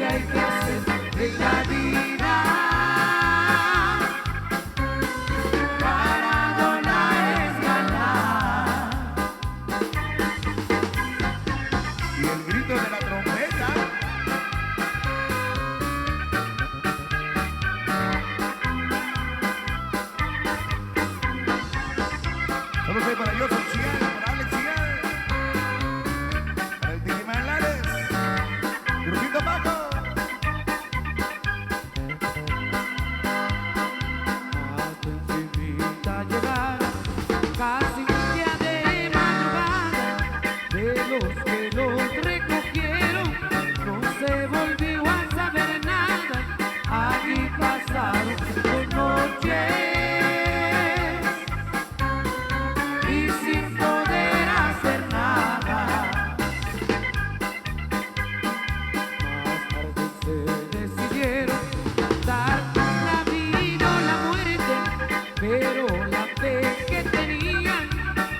hay que hacer en la vida para no la escalar. Y el grito de la trompeta. Solo soy para yo, social, para Alex Cigal, para el Titi Malares, Grupito Paco. Hasta infinita llegar, casi un día de madrugada, de los que los recogieron, no se volvió a saber nada, allí pasaron dos noches y sin poder hacer nada. Más tarde se decidieron dar con la vida o la muerte, pero la fe que tenían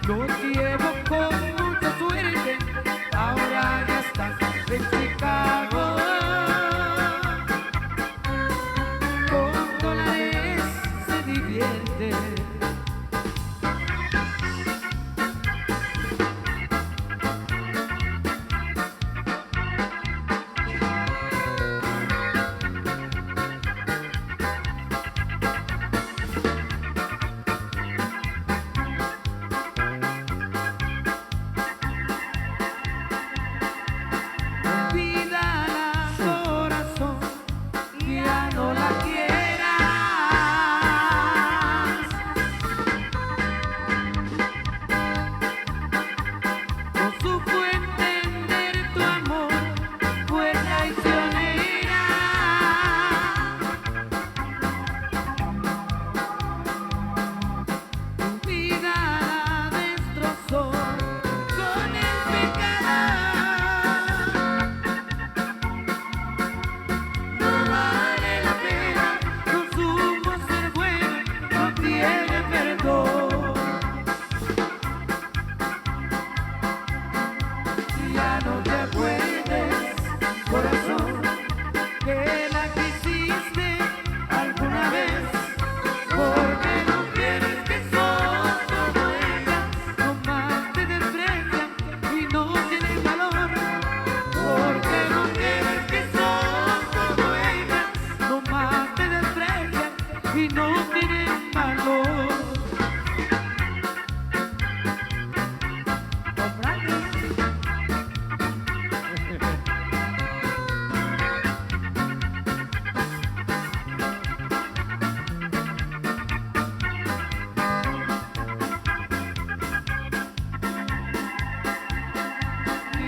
los llevó con mucha suerte. Ahora ya están en Chicago, con dólares se divierten. Olvídala, corazón, ya no la quieras. No supo entender tu amor, fue traicionera. Tu vida la destrozó con el pecado. No vale la pena, no supo ser bueno, no tiene perdón. Ya no te acuerdes, corazón, que la quisiste alguna vez, porque no quieres que son como ellas, no más te desprecian y no tienen valor, porque no quieres que son como ellas, no más te desprecian y no tienen valor.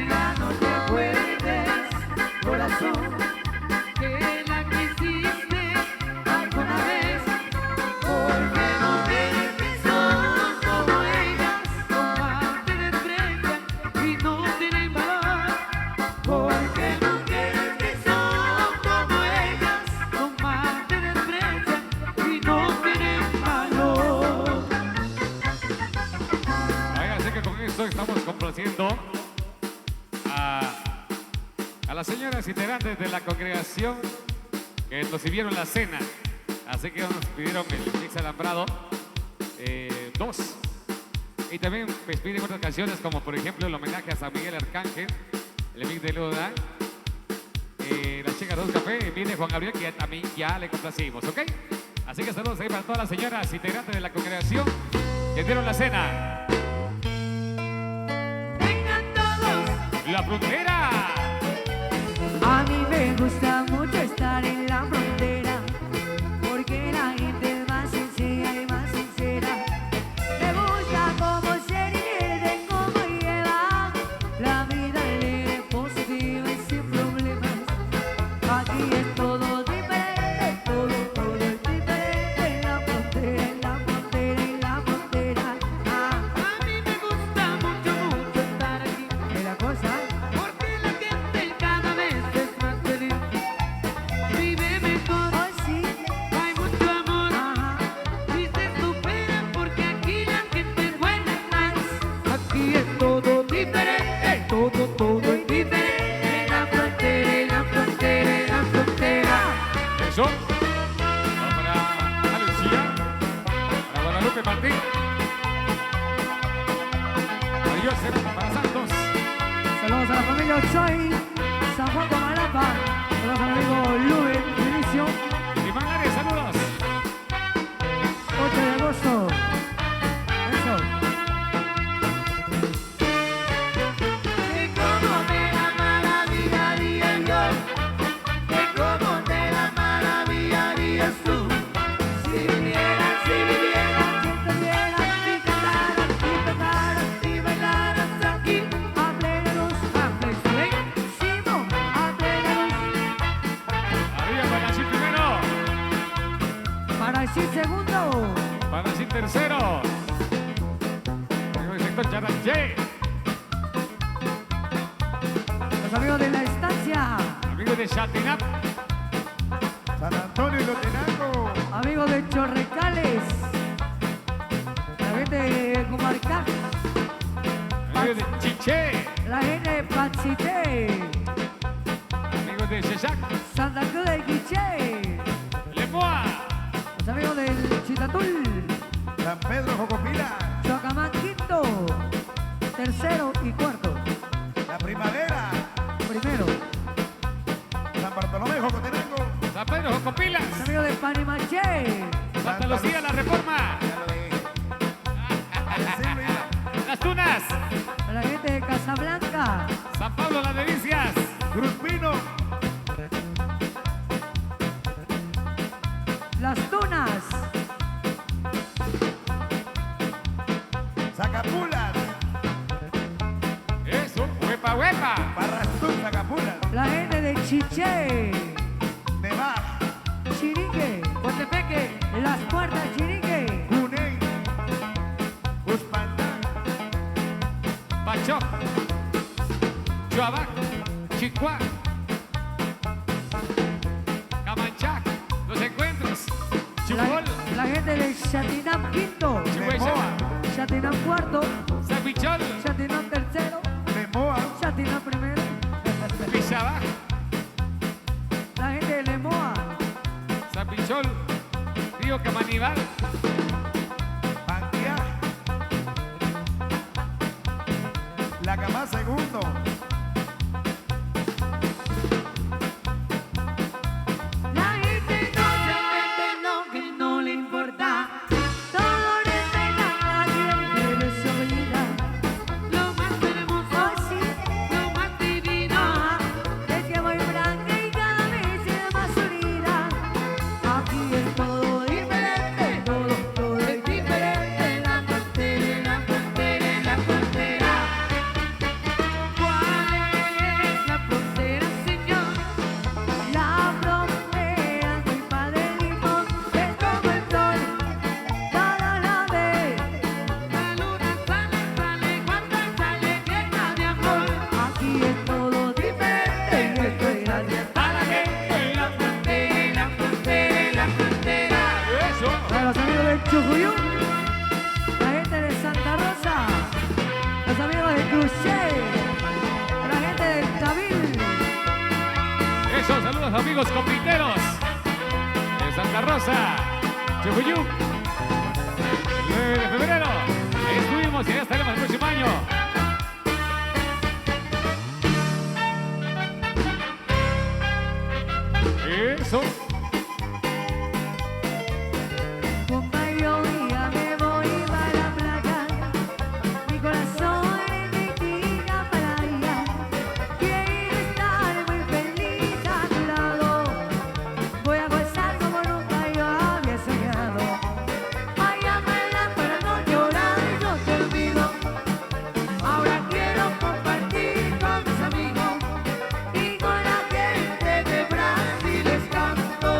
Ya no te acuerdes, corazón, que la quisiste alguna vez, porque no quieres que son como ellas, no más te desprecian y no tienen valor, porque no quieres que son como ellas, no más te desprecian y no tienen valor. Así que con esto estamos complaciendo a las señoras integrantes de la congregación que nos sirvieron la cena. Así que nos pidieron el mix alambrado 2. Y también pues, piden otras canciones como por ejemplo el homenaje a San Miguel Arcángel, el mix de Leo Dan, la chica Dos Café, y viene Juan Gabriel que también ya le complacimos, ¿ok? Así que saludos ahí para todas las señoras integrantes de la congregación que dieron la cena. Vengan todos. La Frontera. A mí me gusta mucho estar en la frontera, porque la gente es más sencilla y más sincera. Me gusta cómo se divierte, cómo lleva la vida alegre, positiva y sin problemas. Aquí es todo diferente, todo es diferente en la frontera, en la frontera, en la frontera. A mí me gusta mucho, mucho estar aquí. ¿Qué la cosa? Porque la gente cada vez es más feliz. Brasil segundo. Brasil tercero. Amigo del sector Yaranché. Los amigos de la estancia. Amigos de Chatinap. San Antonio y Lotenango. Amigos de Chorrecales. La gente de Comarcal. Amigos de Chiché. La gente de Paxité. Amigos de Chechac. Santa Cruz del Quiché. Lemoa. Los amigos del Chitatul. San Pedro Jocopila. Chocamán quinto. Tercero y cuarto. La Primavera. Primero. San Bartolomé Jocotenango. San Pedro Jocopilas. Los amigos de Panimaché. Santa Lucía, La Reforma. Ya lo dije. Decirlo ya. Las Tunas. La gente de Casablanca. San Pablo, Las Delicias. Cruz Pino. Las Tunas. Zacapulas. Eso, huepa, huepa. Barrastún, Zacapulas. La gente de Chiché. Nemaj. Chirique. Cotepeque. Las Puertas Chirique. Cuney. Uspantán. Pacho. Chuabac. Chicuá. Camanchac. Los Encuentros. Chubol. La gente de Chatinam quinto. Chihuahua. Chatinam cuarto. Sapichol. Chatinam tercero. Lemoa. Chatinam primero. Pichabac. La gente de Lemoa. Sapichol. Río Camanibal. Banquia. La Cama Segundo. La gente no se mete en lo que no le importa. Todo respeta la vida de su vida. Lo más hermoso, sí, lo más divino. Es que voy blanca y cada vez es más unida. Aquí es todo diferente, todo es diferente. La frontera, la frontera, la frontera. ¿Cuál es la frontera, señor? La frontera, mi padre limón, es como el sol, todo lo ve. La luna sale, cuando sale llena de amor. Aquí es todo diferente y esto es gracias a la gente. La frontera, la frontera, la frontera. Eso. Para los amigos de Chujuyú, la gente de Santa Rosa, los amigos de Crucé, la gente de Cabil. Eso, saludos amigos compiteros de Santa Rosa, Chujuyú. 9 de febrero. Ahí estuvimos y ya estaremos el próximo año. Eso. Con mayoría me voy para la playa, mi corazón me indica para allá. Quiero estar muy feliz a tu lado, voy a gozar como nunca yo había soñado. Váyamela para no llorar y no te olvido. Ahora quiero compartir con mis amigos y con la gente de Brasil les canto.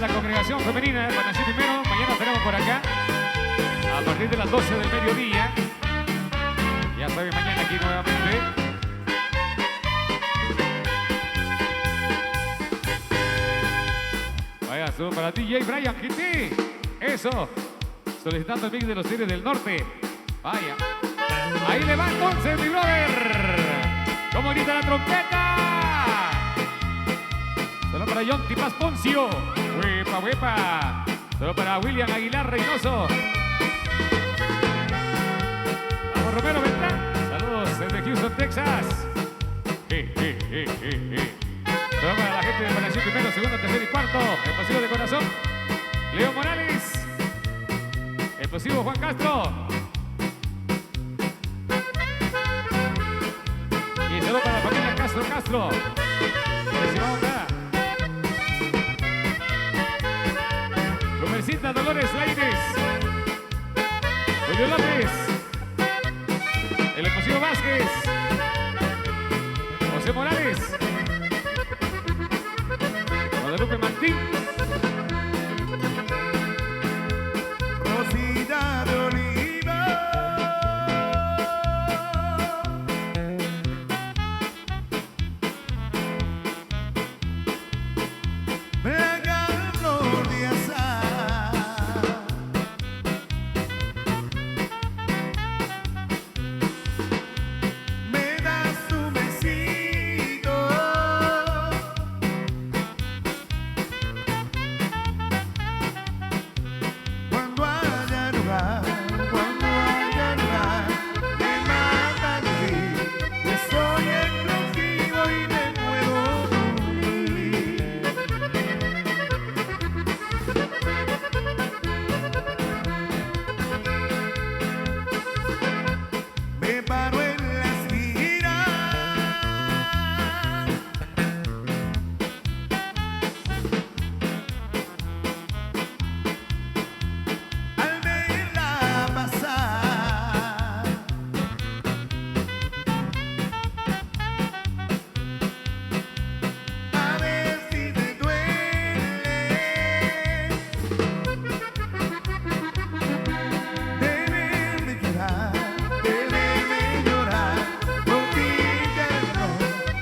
la congregación femenina, Panací primero. Mañana estaremos por acá a partir de las 12 del mediodía. Ya saben, mañana aquí nuevamente. Vaya, saludo para DJ Brian GT. Eso. Solicitando el mix de los Tigres del Norte. Vaya. Ahí le va entonces, mi brother. ¿Cómo grita la trompeta? Solo para John Tipas Poncio. Huepa, huepa. Solo para William Aguilar Reynoso. Vamos, Romero Beltrán. Saludos desde Houston, Texas. Solo para la gente de Panací primero, segundo, tercero y cuarto. Explosivo de corazón. Leo Morales. Explosivo Juan Castro. Y saludos para la familia Castro. Próxima onda. Comercita Dolores Laires. Julio López. El explosivo Vázquez. José Morales. Guadalupe Martín. Rosita de Oliva. Blanca flor de azahar. Me das un besito. Cuando haya lugar, me mata de ti. Estoy explosivo y me puedo dormir. Me paro en la esquina. Al verla pasar, a ver si te duele. De verme llorar, por ti eterno,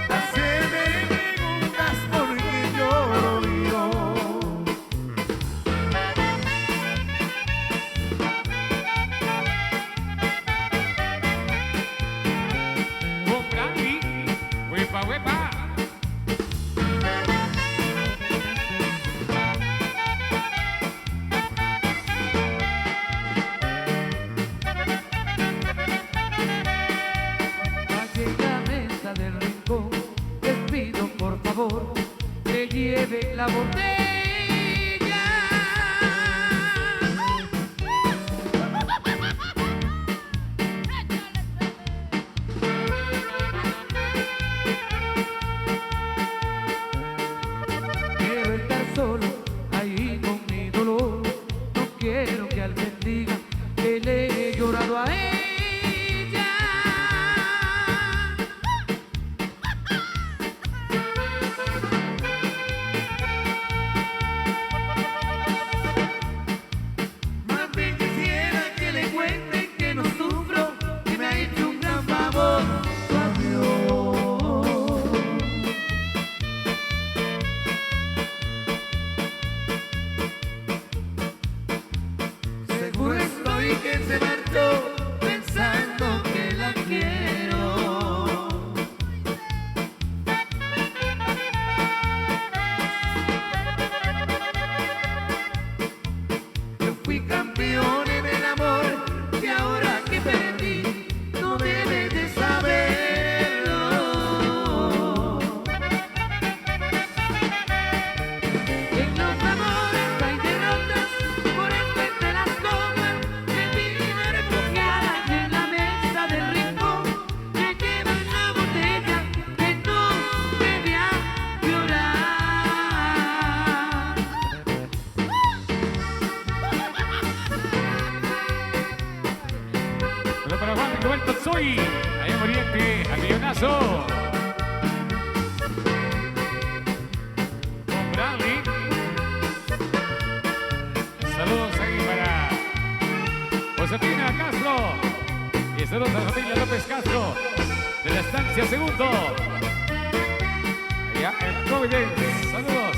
hacerme preguntas porque lloro yo. Con Brandy. Huepa, huepa. Aquella mesa del rincón, les pido por favor que lleve la botella. Quiero estar solo ahí con mi dolor. No quiero que alguien diga que le he llorado a ella. Más bien quisiera que le cuente que no sufro, que me ha hecho un gran favor tu adiós. Seguro estoy que se marchó pensando que la quiero. Yo fui campeón en el amor y ahora que perdí no debes de saberlo. En los amores hay derrotas, por eso entre las copas me vine refugiada y en la mesa del rincón me llevan la botella que no debía llorar. Solo para Juan Roberto Soy. Ahí en Oriente, al millonazo. Con Brandy. Saludos a la familia López Castro de la Estancia Segundo. Allá en Providence. Saludos.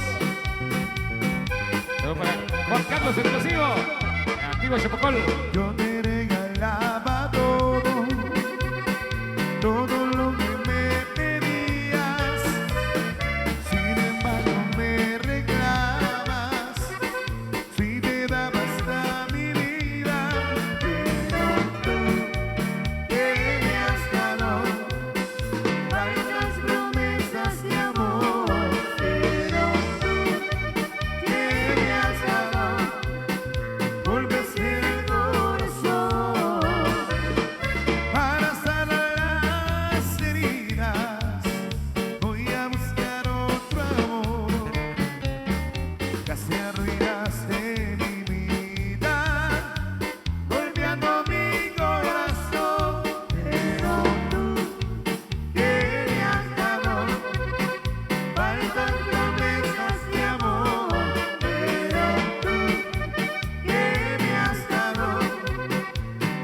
Saludos para Juan Carlos Explosivo. Antiguo Chapocol. Yo te regalaba todo, todo lo que me pedías. Sin embargo me reclamas, si te daba hasta mi vida. Pero tú, que me has dado falsas promesas de amor. Pero tú, que me has dado golpes en el corazón para sanar las heridas. Voy a buscar otro amor. Casi arruinaste mi vida, golpeando mi corazón. Pero tú, que me has dado falsas promesas de amor. Pero tú, que me has dado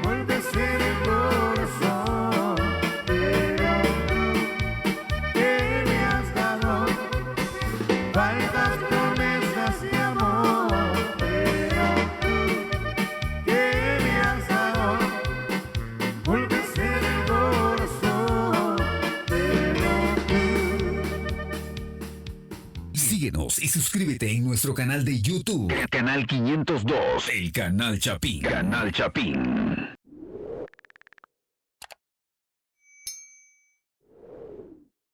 golpes en el corazón. Pero tú, que me has dado falsas promesas de amor. Pero tú, que me has dado golpes en el corazón. Pero tú. Síguenos y suscríbete en nuestro canal de YouTube. Canal 502. El Canal Chapín. Canal Chapín.